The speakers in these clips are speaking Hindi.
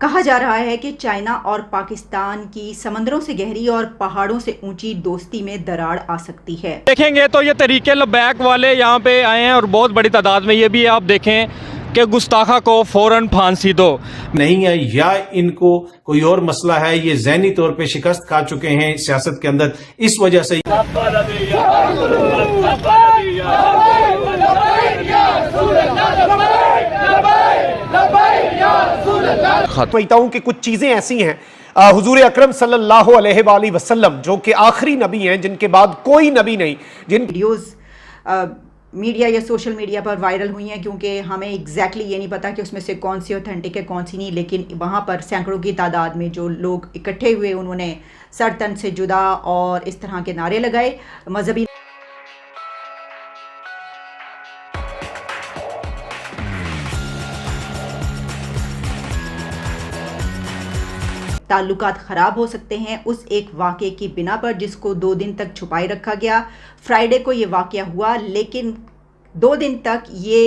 कहा जा रहा है कि चाइना और पाकिस्तान की समंदरों से गहरी और पहाड़ों से ऊंची दोस्ती में दरार आ सकती है। देखेंगे तो ये तरीके लबैक वाले यहाँ पे आए हैं और बहुत बड़ी तादाद में। ये भी आप देखें कि गुस्ताखा को फौरन फांसी दो नहीं है या इनको कोई और मसला है, ये ज़हनी तौर पे शिकस्त खा चुके हैं सियासत के अंदर, इस वजह से समझता हूं कि कुछ चीजें ऐसी हैं हुजूर अकरम सल्लल्लाहु अलैहि वसल्लम जो कि आखिरी नबी हैं, जिनके बाद कोई नबी नहीं, जिन वीडियोस मीडिया या सोशल मीडिया पर वायरल हुई हैं, क्योंकि हमें एग्जैक्टली ये नहीं पता कि उसमें से कौन सी ऑथेंटिक है कौन सी नहीं, लेकिन वहाँ पर सैकड़ों की तादाद में जो लोग इकट्ठे हुए उन्होंने सर तन से जुदा और इस तरह के नारे लगाए। मजहबी ताल्लुकात ख़राब हो सकते हैं उस एक वाक़े की बिना पर जिसको 2 दिन तक छुपाए रखा गया। फ्राइडे को ये वाक़या हुआ, लेकिन 2 दिन तक ये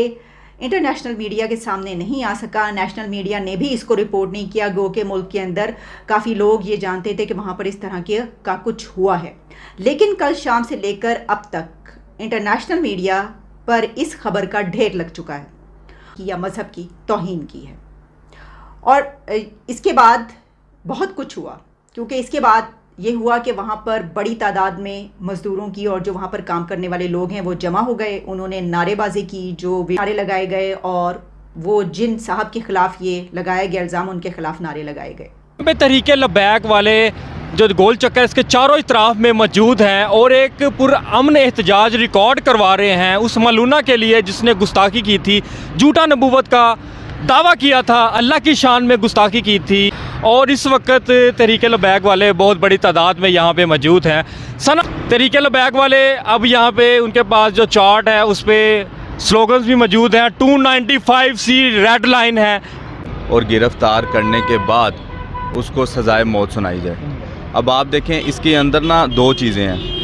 इंटरनेशनल मीडिया के सामने नहीं आ सका। नेशनल मीडिया ने भी इसको रिपोर्ट नहीं किया, गो के मुल्क के अंदर काफ़ी लोग ये जानते थे कि वहाँ पर इस तरह के का कुछ हुआ है। लेकिन कल शाम से लेकर अब तक इंटरनेशनल मीडिया पर इस खबर का ढेर लग चुका है कि यह मज़हब की तौहीन की है। और इसके बाद बहुत कुछ हुआ, क्योंकि इसके बाद ये हुआ कि वहाँ पर बड़ी तादाद में मज़दूरों की और जो वहाँ पर काम करने वाले लोग हैं वो जमा हो गए। उन्होंने नारेबाजी की, जो नारे लगाए गए और वो जिन साहब के ख़िलाफ़ ये लगाया गया इल्ज़ाम, उनके ख़िलाफ़ नारे लगाए गए। तरीके लबैक वाले जो गोल चक्कर इसके चारों इतराफ में मौजूद हैं और एक पुरअमन एहतजाज रिकॉर्ड करवा रहे हैं उस मलूना के लिए जिसने गुस्ताखी की थी, झूठा नबूवत का दावा किया था, अल्लाह की शान में गुस्ताखी की थी। और इस वक्त तरीके लबैक वाले बहुत बड़ी तादाद में यहाँ पे मौजूद हैं। तरीके लबैक वाले अब यहाँ पे उनके पास जो चार्ट है उस पर स्लोगन्स भी मौजूद हैं। 295C रेड लाइन है और गिरफ्तार करने के बाद उसको सजाए मौत सुनाई जाए। अब आप देखें इसके अंदर ना 2 चीज़ें हैं,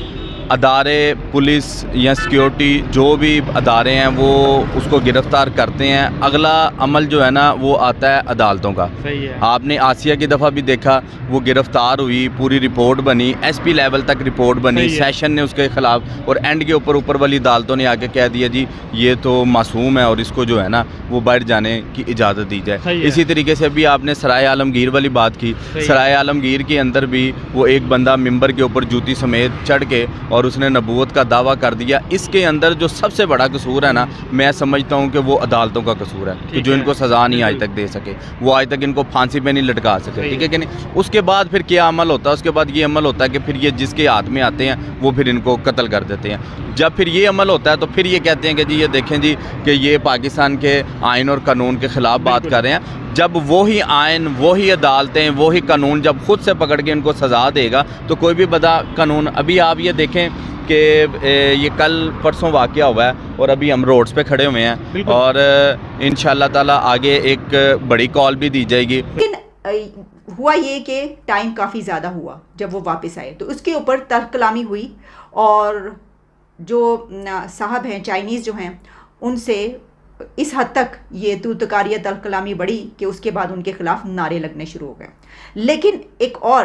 अदारे पुलिस या सिक्योरिटी जो भी अदारे हैं वो उसको गिरफ़्तार करते हैं, अगला अमल जो है ना वो आता है अदालतों का। सही है। आपने आसिया की दफ़ा भी देखा, वो गिरफ़्तार हुई, पूरी रिपोर्ट बनी, SP लेवल तक रिपोर्ट बनी, सेशन ने उसके ख़िलाफ़, और एंड के ऊपर वाली अदालतों ने आके कह दिया जी ये तो मासूम है और इसको जो है ना वो बाहर जाने की इजाज़त दी जाए। इसी तरीके से भी आपने सराय आलमगीर वाली बात की। सराय आलमगीर के अंदर भी वो एक बंदा मिंबर के ऊपर जूती समेत चढ़ के और उसने नबूवत का दावा कर दिया। इसके अंदर जो सबसे बड़ा कसूर है ना, मैं समझता हूँ कि वो अदालतों का कसूर है कि जो इनको सज़ा नहीं आज तक दे सके, वो आज तक इनको फांसी पे नहीं लटका सके, ठीक है कि नहीं। उसके बाद फिर क्या अमल होता है? उसके बाद ये अमल होता है कि फिर ये जिसके हाथ में आते हैं वो फिर इनको कत्ल कर देते हैं। जब फिर ये अमल होता है तो फिर ये कहते हैं कि जी ये देखें जी कि ये पाकिस्तान के आइन और कानून के ख़िलाफ़ बात कर रहे हैं। जब वही आइन, वही अदालतें, वही कानून जब खुद से पकड़ के इनको सज़ा देगा तो कोई भी बड़ा कानून। अभी आप ये देखें कि ये कल परसों वाक़या हुआ है और अभी हम रोड्स पे खड़े हुए हैं और इंशाअल्लाह ताला आगे एक बड़ी कॉल भी दी जाएगी। लेकिन हुआ ये कि टाइम काफ़ी ज़्यादा हुआ जब वो वापस आए, तो उसके ऊपर तल्ख़ कलामी हुई और जो साहब हैं चाइनीज़ जो हैं उनसे इस हद तक ये तूतकारिया तल्ख़ कलामी बढ़ी कि उसके बाद उनके ख़िलाफ़ नारे लगने शुरू हो गए। लेकिन एक और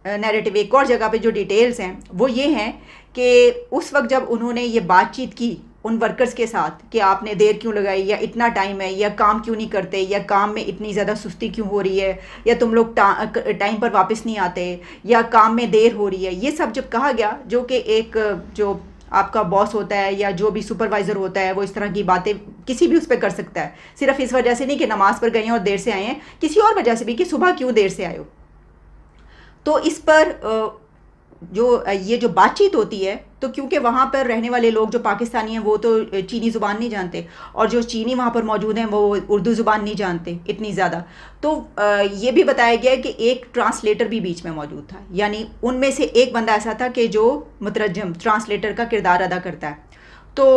नैरेटिव, एक और जगह पे जो डिटेल्स हैं वो ये हैं कि उस वक्त जब उन्होंने ये बातचीत की उन वर्कर्स के साथ कि आपने देर क्यों लगाई, या इतना टाइम है, या काम क्यों नहीं करते, या काम में इतनी ज़्यादा सुस्ती क्यों हो रही है, या तुम लोग टाइम पर वापस नहीं आते, या काम में देर हो रही है, ये सब जब कहा गया, जो कि एक जो आपका बॉस होता है या जो भी सुपरवाइज़र होता है वो इस तरह की बातें किसी भी उस पर कर सकता है, सिर्फ इस वजह से नहीं कि नमाज पर गए हैं और देर से आए हैं, किसी और वजह से भी कि सुबह क्यों देर से आए हो। तो इस पर ये जो बातचीत होती है, तो क्योंकि वहाँ पर रहने वाले लोग जो पाकिस्तानी हैं वो तो चीनी ज़ुबान नहीं जानते और जो चीनी वहाँ पर मौजूद हैं वो उर्दू ज़ुबान नहीं जानते इतनी ज़्यादा, तो ये भी बताया गया है कि एक ट्रांसलेटर भी बीच में मौजूद था, यानी उनमें से एक बंदा ऐसा था कि जो मुतरजम ट्रांसलेटर का किरदार अदा करता है। तो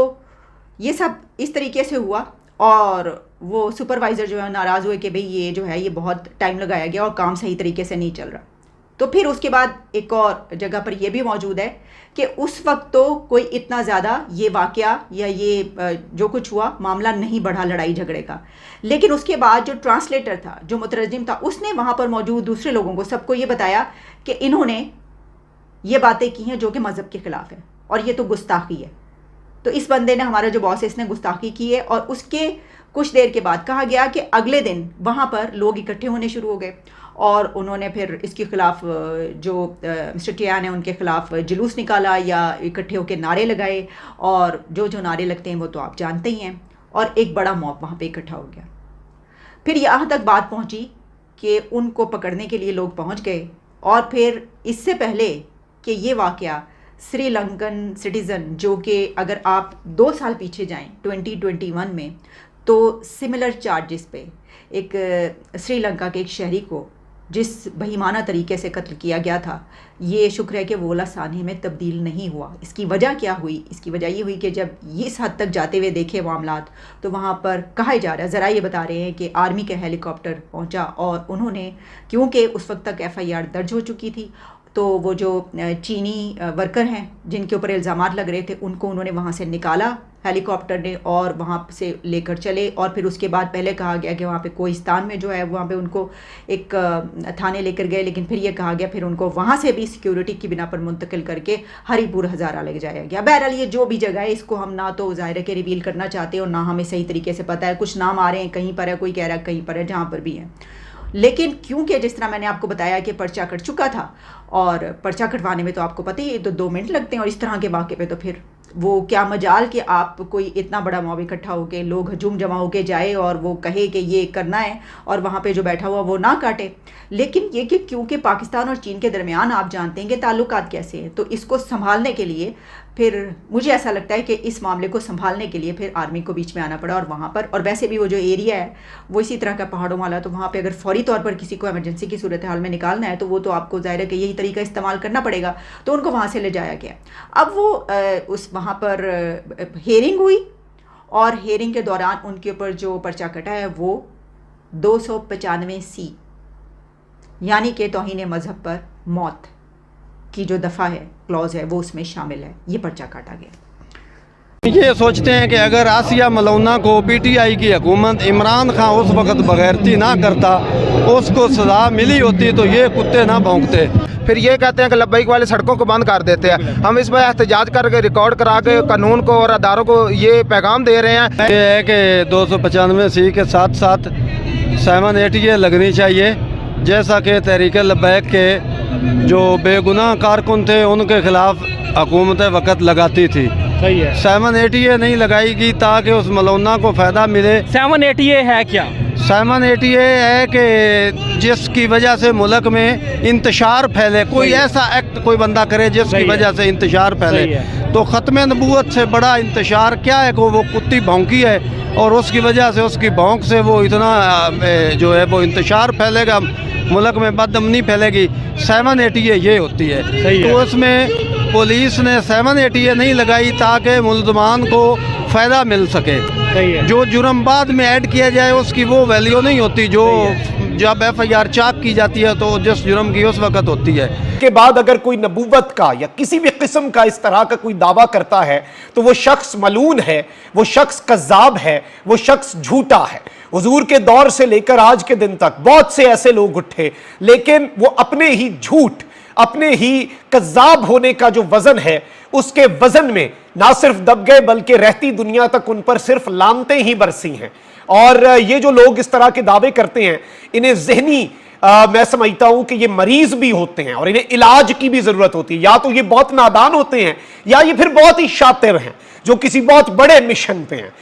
ये सब इस तरीके से हुआ और वो सुपरवाइज़र जो है नाराज़ हुए कि भाई ये जो है ये बहुत टाइम लगाया गया और काम सही तरीके से नहीं चल रहा। तो फिर उसके बाद एक और जगह पर यह भी मौजूद है कि उस वक्त तो कोई इतना ज़्यादा ये वाक़या या ये जो कुछ हुआ मामला नहीं बढ़ा लड़ाई झगड़े का, लेकिन उसके बाद जो ट्रांसलेटर था, जो मुतरजम था, उसने वहाँ पर मौजूद दूसरे लोगों को सबको ये बताया कि इन्होंने ये बातें की हैं जो कि मज़हब के ख़िलाफ़ है और ये तो गुस्ताखी है। तो इस बंदे ने, हमारा जो बॉस है, इसने गुस्ताखी की है। और उसके कुछ देर के बाद कहा गया कि अगले दिन वहाँ पर लोग इकट्ठे होने शुरू हो गए और उन्होंने फिर इसके ख़िलाफ़ जो मिस्टर टियान है उनके ख़िलाफ़ जुलूस निकाला या इकट्ठे होकर नारे लगाए, और जो जो नारे लगते हैं वो तो आप जानते ही हैं। और एक बड़ा मॉब वहाँ पे इकट्ठा हो गया। फिर यहाँ तक बात पहुँची कि उनको पकड़ने के लिए लोग पहुँच गए। और फिर इससे पहले कि ये वाक़या श्रीलंकन सिटीज़न, जो कि अगर आप 2 साल पीछे जाएं 2021 में, तो सिमिलर चार्जेस पे एक श्रीलंका के एक शहरी को जिस बेईमाना तरीके से कत्ल किया गया था, ये शुक्र है कि वो लासानी में तब्दील नहीं हुआ। इसकी वजह क्या हुई? इसकी वजह ये हुई कि जब इस हद तक जाते हुए देखे मामलात, तो वहाँ पर कहा जा रहा है, ज़रा ये बता रहे हैं कि आर्मी का हेलीकॉप्टर पहुँचा और उन्होंने, क्योंकि उस वक्त तक FIR दर्ज हो चुकी थी, तो वो जो चीनी वर्कर हैं जिनके ऊपर इल्ज़ामात लग रहे थे, उनको उन्होंने वहाँ से निकाला हेलीकॉप्टर ने और वहाँ से लेकर चले। और फिर उसके बाद पहले कहा गया कि वहाँ पे कोहिस्तान में जो है वहाँ पे उनको एक थाने लेकर गए, लेकिन फिर ये कहा गया फिर उनको वहाँ से भी सिक्योरिटी की बिना पर मुंतकिल करके हरीपुर हज़ारा ले जाया गया। बहरहाल ये जो भी जगह है, इसको हम ना तो ज़ाहिर के रिवील करना चाहते और ना हमें सही तरीके से पता है। कुछ नाम आ रहे हैं, कहीं पर है, कोई कह रहा है कहीं पर है, जहाँ पर भी है। लेकिन क्योंकि जिस तरह मैंने आपको बताया कि पर्चा कट चुका था, और पर्चा कटवाने में तो आपको पता ही है तो 2 मिनट लगते हैं, और इस तरह के वाक़े पे तो फिर वो क्या मजाल कि आप कोई इतना बड़ा मॉब इकट्ठा होके, लोग हजूम जमा होके जाए और वो कहे कि ये करना है और वहाँ पे जो बैठा हुआ वो ना काटे। लेकिन ये कि क्योंकि पाकिस्तान और चीन के दरमियान आप जानते हैं कि ताल्लुकात कैसे हैं, तो इसको संभालने के लिए फिर मुझे ऐसा लगता है कि इस मामले को संभालने के लिए फिर आर्मी को बीच में आना पड़ा। और वहाँ पर, और वैसे भी वो जो एरिया है वो इसी तरह का पहाड़ों वाला, तो वहाँ पे अगर फौरी तौर पर किसी को इमरजेंसी की सूरत हाल में निकालना है तो वो तो आपको ज़ाहिर है कि यही तरीका इस्तेमाल करना पड़ेगा। तो उनको वहाँ से ले जाया गया। अब वो उस वहाँ पर हेयरिंग हुई, और हेयरिंग के दौरान उनके ऊपर जो पर्चा कटा है वो 295C यानी कि तौहीन मज़हब पर मौत की जो दफ़ा है, क्लॉज है, वो उसमें शामिल है। ये पर्चा काटा गया। ये सोचते हैं कि अगर आसिया मलौना को PTI की हुकूमत इमरान खान उस वक़्त बगैरती ना करता, उसको सज़ा मिली होती, तो ये कुत्ते ना भौंकते। फिर ये कहते हैं कि लब्बैक वाले सड़कों को बंद कर देते हैं। हम इस पर एहतजाज करके रिकॉर्ड करा के कानून को और अदारों को ये पैगाम दे रहे हैं। ये है कि 295C के साथ साथ 780A लगनी चाहिए, जैसा कि तहरीक लब्बैक के जो बेगुनाह कारकुन थे उनके खिलाफ हुकूमत वक़्त लगाती थी। सही है। 780A नहीं लगाएगी ताकि उस मलौना को फ़ायदा मिले। 780A है क्या? 780A है कि जिसकी वजह से मुल्क में इंतशार फैले, कोई ऐसा एक्ट कोई बंदा करे जिसकी वजह से इंतशार फैले। तो ख़त्म नबूवत से बड़ा इंतशार क्या है कि वो कुत्ती भौंकी है और उसकी वजह से, उसकी भौंक से वो इतना जो है वो इंतशार फैलेगा, मुल्क में बदअमनी फैलेगी। 780A ये होती है। तो उसमें पुलिस ने 780A नहीं लगाई ताकि मुल्ज़मान को फ़ायदा मिल सके। जो जुर्म बाद में ऐड किया जाए उसकी वो वैल्यू नहीं होती, जो जब FIR चाक की जाती है तो जिस जुर्म की उस वक़्त होती है। के बाद अगर कोई नबूवत का या किसी भी किस्म का इस तरह का कोई दावा करता है तो वो शख्स मलून है, वो शख्स कज़्ज़ाब है, वो शख्स झूठा है। हुजूर के दौर से लेकर आज के दिन तक बहुत से ऐसे लोग उठे, लेकिन वो अपने ही झूठ, अपने ही कज़्ज़ाब होने का जो वजन है, उसके वजन में ना सिर्फ दब गए बल्कि रहती दुनिया तक उन पर सिर्फ लानतें ही बरसी हैं। और ये जो लोग इस तरह के दावे करते हैं, इन्हें ज़हनी मैं समझता हूं कि ये मरीज भी होते हैं और इन्हें इलाज की भी जरूरत होती है। या तो ये बहुत नादान होते हैं या ये फिर बहुत ही शातिर हैं जो किसी बहुत बड़े मिशन पे हैं।